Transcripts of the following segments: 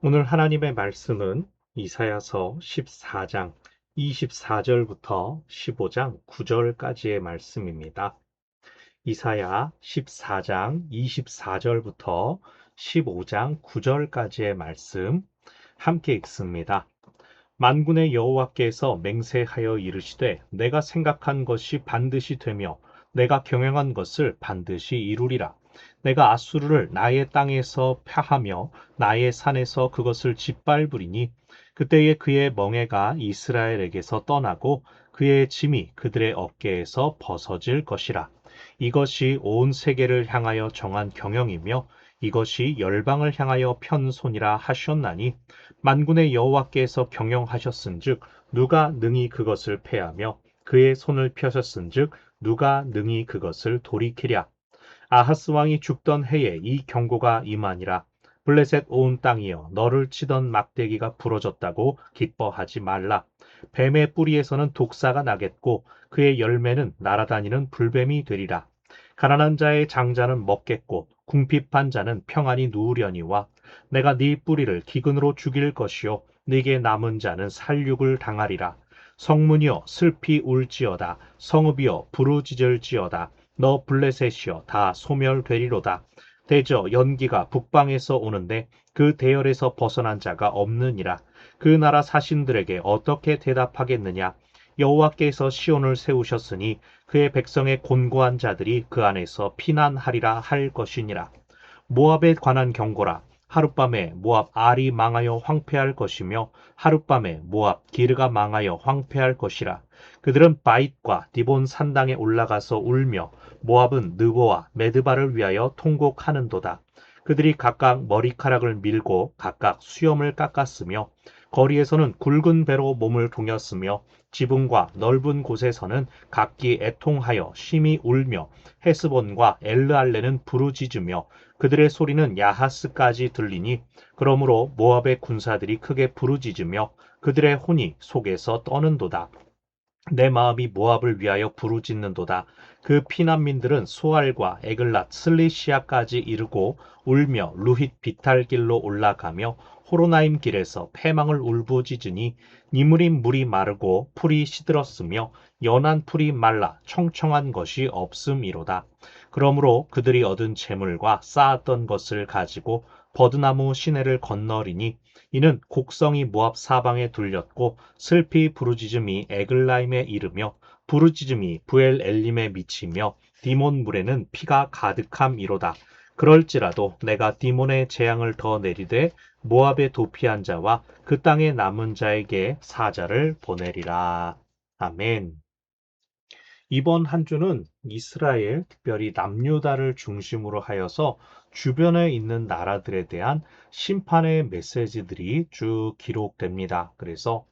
오늘 하나님의 말씀은 이사야서 14장 24절부터 15장 9절까지의 말씀입니다. 이사야 14장 24절부터 15장 9절까지의 말씀 함께 읽습니다. 만군의 여호와께서 맹세하여 이르시되 내가 생각한 것이 반드시 되며 내가 경영한 것을 반드시 이루리라. 내가 아수르를 나의 땅에서 펴하며 나의 산에서 그것을 짓밟으리니 그때에 그의 멍에가 이스라엘에게서 떠나고 그의 짐이 그들의 어깨에서 벗어질 것이라. 이것이 온 세계를 향하여 정한 경영이며 이것이 열방을 향하여 편 손이라 하셨나니 만군의 여호와께서 경영하셨은즉 누가 능히 그것을 패하며 그의 손을 펴셨은즉 누가 능히 그것을 돌이키랴. 아하스 왕이 죽던 해에 이 경고가 임하니라. 블레셋 온 땅이여 너를 치던 막대기가 부러졌다고 기뻐하지 말라. 뱀의 뿌리에서는 독사가 나겠고 그의 열매는 날아다니는 불뱀이 되리라. 가난한 자의 장자는 먹겠고 궁핍한 자는 평안히 누우려니와 내가 네 뿌리를 기근으로 죽일 것이요 네게 남은 자는 살육을 당하리라. 성문이여 슬피 울지어다. 성읍이여 부르짖을지어다. 너 블레셋이여 다 소멸되리로다. 대저 연기가 북방에서 오는데 그 대열에서 벗어난 자가 없느니라. 그 나라 사신들에게 어떻게 대답하겠느냐. 여호와께서 시온을 세우셨으니 그의 백성의 곤고한 자들이 그 안에서 피난하리라 할 것이니라. 모압에 관한 경고라. 하룻밤에 모압 알이 망하여 황폐할 것이며 하룻밤에 모압 기르가 망하여 황폐할 것이라. 그들은 바잇과 디본 산당에 올라가서 울며 모압은 느보와 메드바를 위하여 통곡하는도다. 그들이 각각 머리카락을 밀고 각각 수염을 깎았으며 거리에서는 굵은 배로 몸을 동였으며 지붕과 넓은 곳에서는 각기 애통하여 심히 울며 헤스본과 엘르알레는 부르짖으며 그들의 소리는 야하스까지 들리니 그러므로 모압의 군사들이 크게 부르짖으며 그들의 혼이 속에서 떠는도다. 내 마음이 모압을 위하여 부르짖는도다. 그 피난민들은 소알과 에글랏 슬리시아까지 이르고 울며 루힛 비탈길로 올라가며 호로나임 길에서 패망을 울부짖으니 니무린 물이 마르고 풀이 시들었으며 연한 풀이 말라 청청한 것이 없음이로다. 그러므로 그들이 얻은 재물과 쌓았던 것을 가지고 버드나무 시내를 건너리니 이는 곡성이 모압 사방에 둘렸고 슬피 부르짖음이 에글라임에 이르며 부르짖음이 부엘 엘림에 미치며 디몬 물에는 피가 가득함이로다. 그럴지라도 내가 디몬의 재앙을 더 내리되 모압의 도피한 자와 그 땅에 남은 자에게 사자를 보내리라. 아멘. 이번 한 주는 이스라엘, 특별히 남유다를 중심으로 하여서 주변에 있는 나라들에 대한 심판의 메시지들이 쭉 기록됩니다. 그래서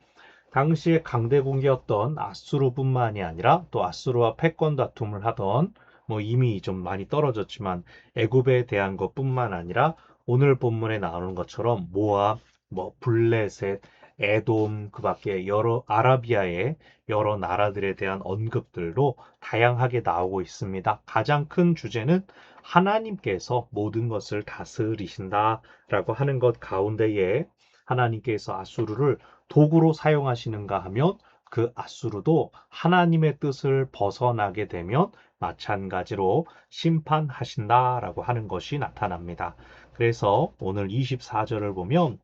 당시에 강대국이었던 아수르뿐만이 아니라 또 아수르와 패권 다툼을 하던 뭐 이미 좀 많이 떨어졌지만 애굽에 대한 것뿐만 아니라 오늘 본문에 나오는 것처럼 모압, 뭐 블레셋, 에돔 그밖에 여러 아라비아의 여러 나라들에 대한 언급들도 다양하게 나오고 있습니다. 가장 큰 주제는 하나님께서 모든 것을 다스리신다라고 하는 것 가운데에 하나님께서 아수르를 도구로 사용하시는가 하면 그 아수르도 하나님의 뜻을 벗어나게 되면 마찬가지로 심판하신다라고 하는 것이 나타납니다. 그래서 오늘 24절을 보면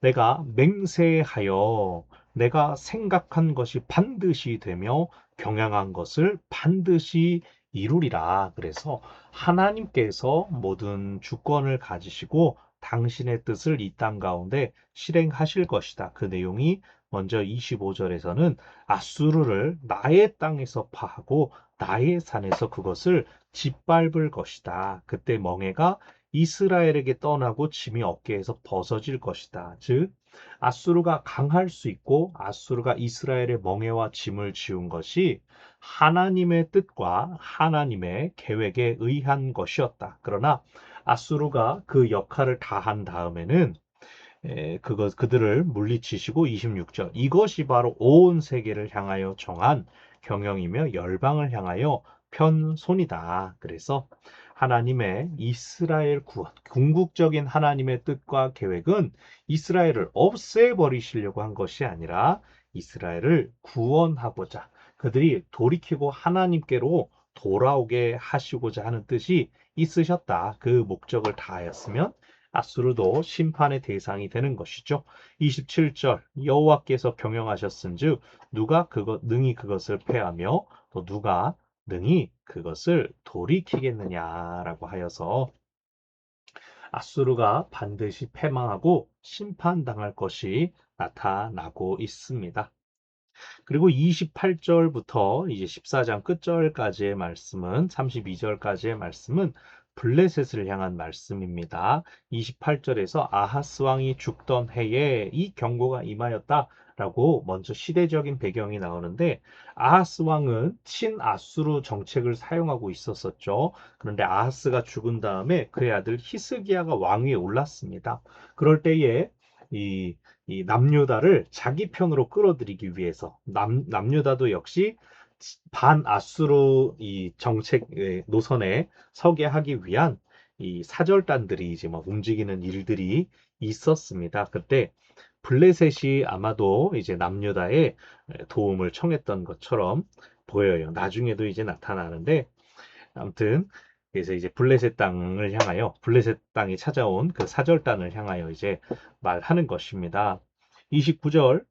내가 맹세하여 내가 생각한 것이 반드시 되며 경영한 것을 반드시 이루리라. 그래서 하나님께서 모든 주권을 가지시고 당신의 뜻을 이 땅 가운데 실행하실 것이다. 그 내용이 먼저 25절에서는 아수르를 나의 땅에서 파하고 나의 산에서 그것을 짓밟을 것이다. 그때 멍에가 이스라엘에게 떠나고 짐이 어깨에서 벗어질 것이다. 즉 아수르가 강할 수 있고 아수르가 이스라엘의 멍에와 짐을 지운 것이 하나님의 뜻과 하나님의 계획에 의한 것이었다. 그러나 아수르가 그 역할을 다한 다음에는 그들을 물리치시고 26절 이것이 바로 온 세계를 향하여 정한 경영이며 열방을 향하여 편손이다. 그래서 하나님의 이스라엘 구원, 궁극적인 하나님의 뜻과 계획은 이스라엘을 없애버리시려고 한 것이 아니라 이스라엘을 구원하고자 그들이 돌이키고 하나님께로 돌아오게 하시고자 하는 뜻이 있으셨다. 그 목적을 다하였으면 아수르도 심판의 대상이 되는 것이죠. 27절 여호와께서 경영하셨은즉 누가 능히 그것을 패하며 또 누가 능히 그것을 돌이키겠느냐라고 하여서 아수르가 반드시 패망하고 심판당할 것이 나타나고 있습니다. 그리고 28절부터 이제 14장 끝절까지의 말씀은 32절까지의 말씀은 블레셋을 향한 말씀입니다. 28절에서 아하스 왕이 죽던 해에 이 경고가 임하였다라고 먼저 시대적인 배경이 나오는데 아하스 왕은 친아수르 정책을 사용하고 있었었죠. 그런데 아하스가 죽은 다음에 그의 아들 히스기야가 왕위에 올랐습니다. 그럴 때에 이 남유다를 자기 편으로 끌어들이기 위해서 남유다도 역시 반아수르 이 정책 노선에 서게 하기 위한 이 사절단들이 이제 막 움직이는 일들이 있었습니다. 그때 블레셋이 아마도 이제 남유다의 도움을 청했던 것처럼 보여요. 나중에도 이제 나타나는데 아무튼 그래서 이제 블레셋 땅을 향하여 블레셋 땅이 찾아온 그 사절단을 향하여 이제 말하는 것입니다. 29절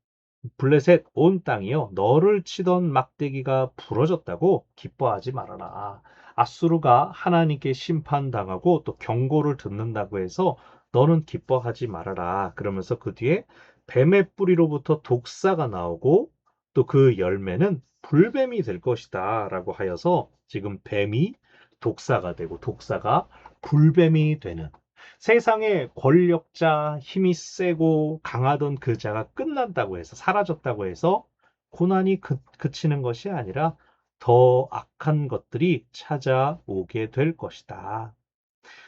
블레셋 온 땅이요 너를 치던 막대기가 부러졌다고 기뻐하지 말아라. 아수르가 하나님께 심판당하고 또 경고를 듣는다고 해서 너는 기뻐하지 말아라. 그러면서 그 뒤에 뱀의 뿌리로부터 독사가 나오고 또 그 열매는 불뱀이 될 것이다 라고 하여서 지금 뱀이 독사가 되고 독사가 불뱀이 되는 세상의 권력자, 힘이 세고 강하던 그 자가 끝난다고 해서 사라졌다고 해서 고난이 그치는 것이 아니라 더 악한 것들이 찾아오게 될 것이다.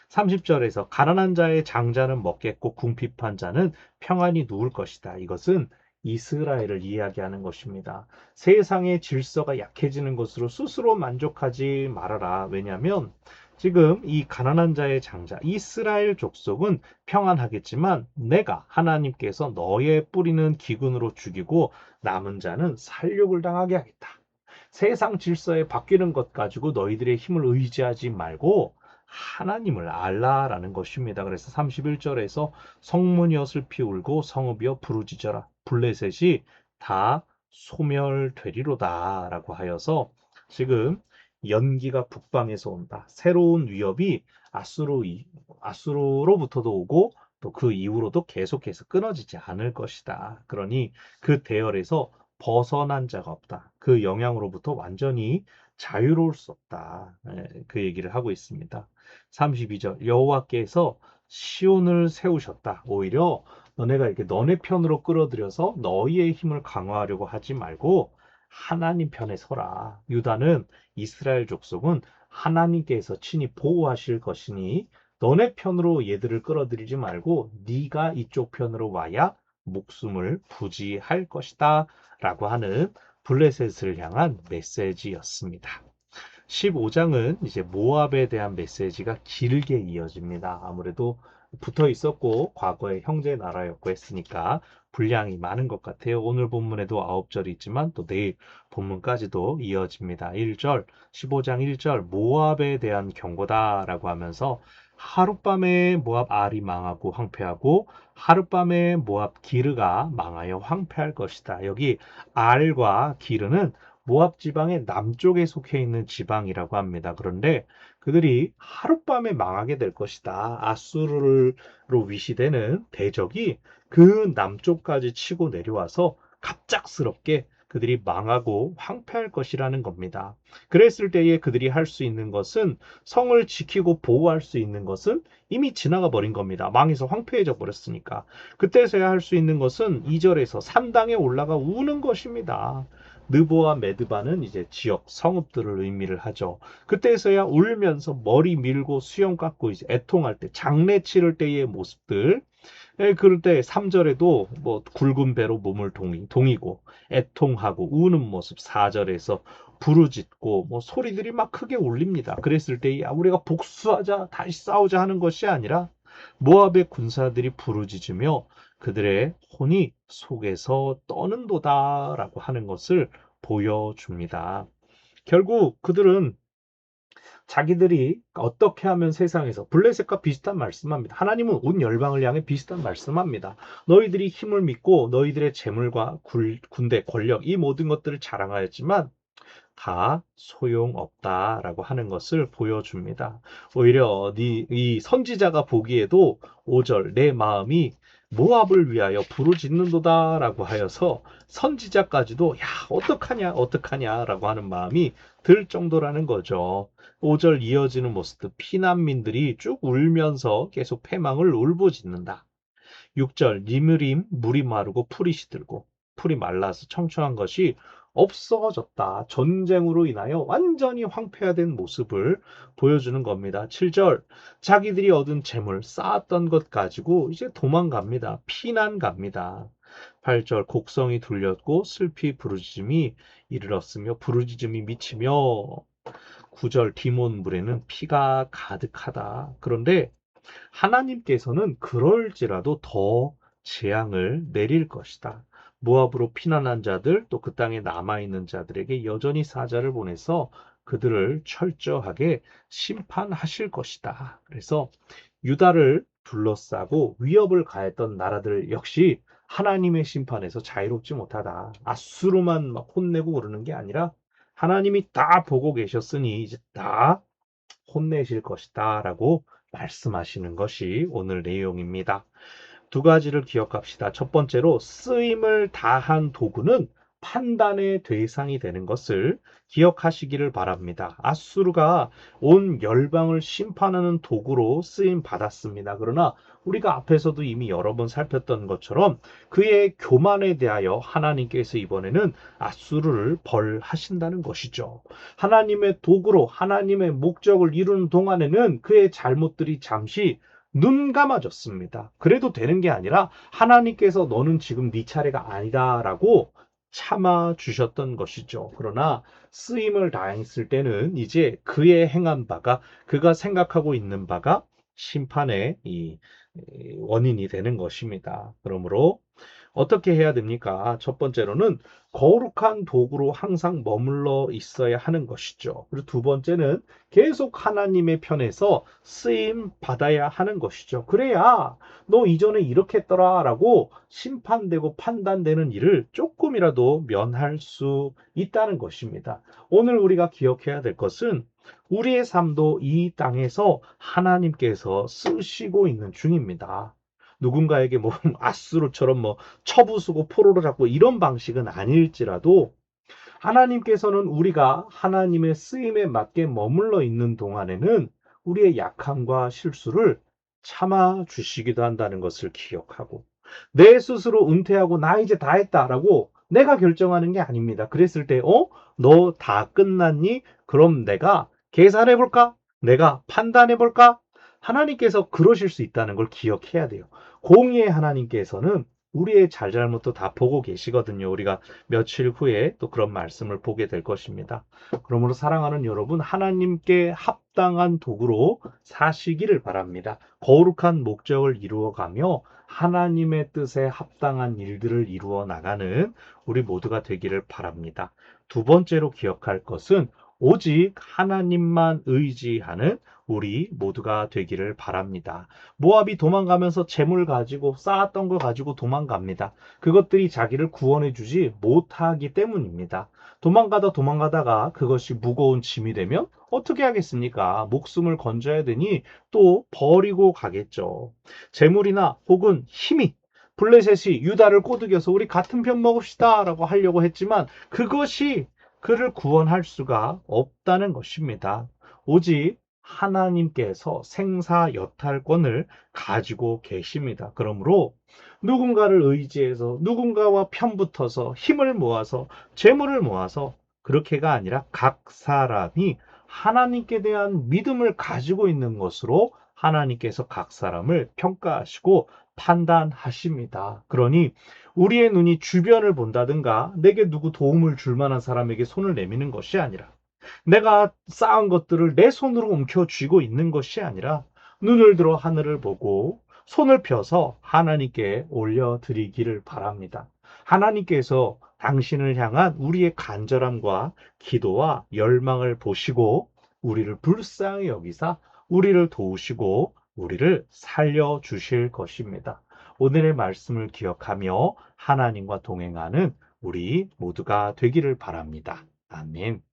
30절에서 가난한 자의 장자는 먹겠고 궁핍한 자는 평안히 누울 것이다. 이것은 이스라엘을 이야기하는 것입니다. 세상의 질서가 약해지는 것으로 스스로 만족하지 말아라. 왜냐하면 지금 이 가난한 자의 장자 이스라엘 족속은 평안하겠지만 내가 하나님께서 너의 뿌리는 기근으로 죽이고 남은 자는 살육을 당하게 하겠다. 세상 질서에 바뀌는 것 가지고 너희들의 힘을 의지하지 말고 하나님을 알라라는 것입니다. 그래서 31절에서 성문이여 슬피 울고 성읍이여 부르짖어라. 블레셋이 다 소멸되리로다 라고 하여서 지금 연기가 북방에서 온다. 새로운 위협이 아수르로부터도 오고 또 그 이후로도 계속해서 끊어지지 않을 것이다. 그러니 그 대열에서 벗어난 자가 없다. 그 영향으로부터 완전히 자유로울 수 없다. 그 얘기를 하고 있습니다. 32절 여호와께서 시온을 세우셨다. 오히려 너네가 이렇게 너네 편으로 끌어들여서 너희의 힘을 강화하려고 하지 말고 하나님 편에 서라. 유다는 이스라엘 족속은 하나님께서 친히 보호하실 것이니 너네 편으로 얘들을 끌어들이지 말고 네가 이쪽 편으로 와야 목숨을 부지할 것이다. 라고 하는 블레셋을 향한 메시지였습니다. 15장은 이제 모압에 대한 메시지가 길게 이어집니다. 아무래도 붙어 있었고 과거의 형제 나라였고 했으니까 분량이 많은 것 같아요. 오늘 본문에도 9절이 있지만 또 내일 본문까지도 이어집니다. 1절, 15장 1절 모압에 대한 경고다라고 하면서 하룻밤에 모압 알이 망하고 황폐하고 하룻밤에 모압 기르가 망하여 황폐할 것이다. 여기 알과 기르는 모압 지방의 남쪽에 속해 있는 지방이라고 합니다. 그런데 그들이 하룻밤에 망하게 될 것이다. 아수르로 위시되는 대적이 그 남쪽까지 치고 내려와서 갑작스럽게 그들이 망하고 황폐할 것이라는 겁니다. 그랬을 때에 그들이 할 수 있는 것은 성을 지키고 보호할 수 있는 것은 이미 지나가 버린 겁니다. 망해서 황폐해져 버렸으니까. 그때서야 할 수 있는 것은 2절에서 산당에 올라가 우는 것입니다. 느보와 메드바는 이제 지역 성읍들을 의미를 하죠. 그때서야 울면서 머리 밀고 수염 깎고 이제 애통할 때 장례 치를 때의 모습들. 예, 그럴 때 3절에도 뭐 굵은 배로 몸을 동이고 애통하고 우는 모습 4절에서 부르짖고 뭐 소리들이 막 크게 울립니다. 그랬을 때 야, 우리가 복수하자 다시 싸우자 하는 것이 아니라 모압의 군사들이 부르짖으며 그들의 혼이 속에서 떠는도다라고 하는 것을 보여줍니다. 결국 그들은 자기들이 어떻게 하면 세상에서 블레셋과 비슷한 말씀합니다. 하나님은 온 열방을 향해 비슷한 말씀합니다. 너희들이 힘을 믿고 너희들의 재물과 군대, 권력 이 모든 것들을 자랑하였지만 다 소용없다라고 하는 것을 보여줍니다. 오히려 이 선지자가 보기에도 5절 내 마음이 모압을 위하여 부르짖는도다라고 하여서 선지자까지도 야 어떡하냐 어떡하냐라고 하는 마음이 들 정도라는 거죠. 5절 이어지는 모습도 피난민들이 쭉 울면서 계속 패망을 울부짖는다. 6절 니므림 물이 마르고 풀이 시들고 풀이 말라서 청초한 것이 없어졌다. 전쟁으로 인하여 완전히 황폐화된 모습을 보여주는 겁니다. 7절 자기들이 얻은 재물 쌓았던 것 가지고 이제 도망갑니다. 피난 갑니다. 8절 곡성이 둘렸고 슬피 부르짖음이 이르렀으며 부르짖음이 미치며 9절 디몬 물에는 피가 가득하다. 그런데 하나님께서는 그럴지라도 더 재앙을 내릴 것이다. 모압으로 피난한 자들 또 그 땅에 남아있는 자들에게 여전히 사자를 보내서 그들을 철저하게 심판하실 것이다. 그래서 유다를 둘러싸고 위협을 가했던 나라들 역시 하나님의 심판에서 자유롭지 못하다. 아수르만 막 혼내고 그러는 게 아니라 하나님이 다 보고 계셨으니 이제 다 혼내실 것이다 라고 말씀하시는 것이 오늘 내용입니다. 두 가지를 기억합시다. 첫 번째로 쓰임을 다한 도구는 판단의 대상이 되는 것을 기억하시기를 바랍니다. 아수르가 온 열방을 심판하는 도구로 쓰임 받았습니다. 그러나 우리가 앞에서도 이미 여러 번 살폈던 것처럼 그의 교만에 대하여 하나님께서 이번에는 아수르를 벌하신다는 것이죠. 하나님의 도구로 하나님의 목적을 이루는 동안에는 그의 잘못들이 잠시 눈 감아줬습니다. 그래도 되는 게 아니라 하나님께서 너는 지금 네 차례가 아니다라고 참아 주셨던 것이죠. 그러나 쓰임을 다했을 때는 이제 그의 행한 바가 그가 생각하고 있는 바가 심판의 이 원인이 되는 것입니다. 그러므로 어떻게 해야 됩니까? 첫 번째로는 거룩한 도구로 항상 머물러 있어야 하는 것이죠. 그리고 두 번째는 계속 하나님의 편에서 쓰임 받아야 하는 것이죠. 그래야 너 이전에 이렇게 했더라 라고 심판되고 판단되는 일을 조금이라도 면할 수 있다는 것입니다. 오늘 우리가 기억해야 될 것은 우리의 삶도 이 땅에서 하나님께서 쓰시고 있는 중입니다. 누군가에게 뭐 아수르처럼 뭐 처부수고 포로로 잡고 이런 방식은 아닐지라도 하나님께서는 우리가 하나님의 쓰임에 맞게 머물러 있는 동안에는 우리의 약함과 실수를 참아 주시기도 한다는 것을 기억하고 내 스스로 은퇴하고 나 이제 다 했다라고 내가 결정하는 게 아닙니다. 그랬을 때 너 다 끝났니? 그럼 내가 계산해 볼까? 내가 판단해 볼까? 하나님께서 그러실 수 있다는 걸 기억해야 돼요. 공의의 하나님께서는 우리의 잘잘못도 다 보고 계시거든요. 우리가 며칠 후에 또 그런 말씀을 보게 될 것입니다. 그러므로 사랑하는 여러분, 하나님께 합당한 도구로 사시기를 바랍니다. 거룩한 목적을 이루어가며 하나님의 뜻에 합당한 일들을 이루어 나가는 우리 모두가 되기를 바랍니다. 두 번째로 기억할 것은 오직 하나님만 의지하는 우리 모두가 되기를 바랍니다. 모압이 도망가면서 재물 가지고 쌓았던 걸 가지고 도망갑니다. 그것들이 자기를 구원해 주지 못하기 때문입니다. 도망가다가 그것이 무거운 짐이 되면 어떻게 하겠습니까? 목숨을 건져야 되니 또 버리고 가겠죠. 재물이나 혹은 힘이 블레셋이 유다를 꼬드겨서 우리 같은 편 먹읍시다 라고 하려고 했지만 그것이 그를 구원할 수가 없다는 것입니다. 오직 하나님께서 생사여탈권을 가지고 계십니다. 그러므로 누군가를 의지해서 누군가와 편붙어서 힘을 모아서 재물을 모아서 그렇게가 아니라 각 사람이 하나님께 대한 믿음을 가지고 있는 것으로 하나님께서 각 사람을 평가하시고 판단하십니다. 그러니 우리의 눈이 주변을 본다든가 내게 누구 도움을 줄 만한 사람에게 손을 내미는 것이 아니라 내가 쌓은 것들을 내 손으로 움켜쥐고 있는 것이 아니라 눈을 들어 하늘을 보고 손을 펴서 하나님께 올려드리기를 바랍니다. 하나님께서 당신을 향한 우리의 간절함과 기도와 열망을 보시고 우리를 불쌍히 여기사 우리를 도우시고 우리를 살려주실 것입니다. 오늘의 말씀을 기억하며 하나님과 동행하는 우리 모두가 되기를 바랍니다. 아멘.